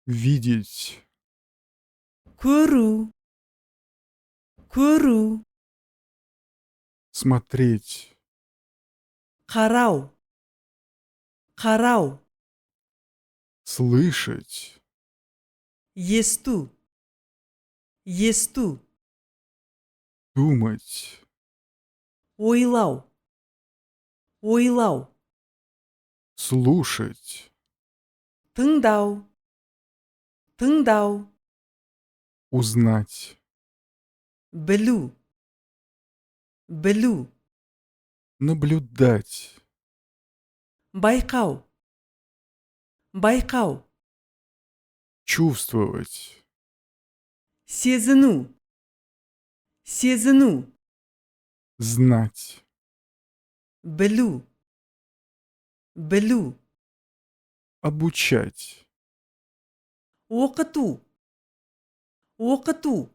видеть, көру, көру, смотреть, қарау, қарау, слышать, есту, есту, думать, ойлау, ойлау, слушать, тыңдау, тыңдау, узнать, білу, білу, наблюдать, байқау, байқау, чувствовать, сезіну, сезіну, знать, білу, білу, обучать. оқыту, оқыту,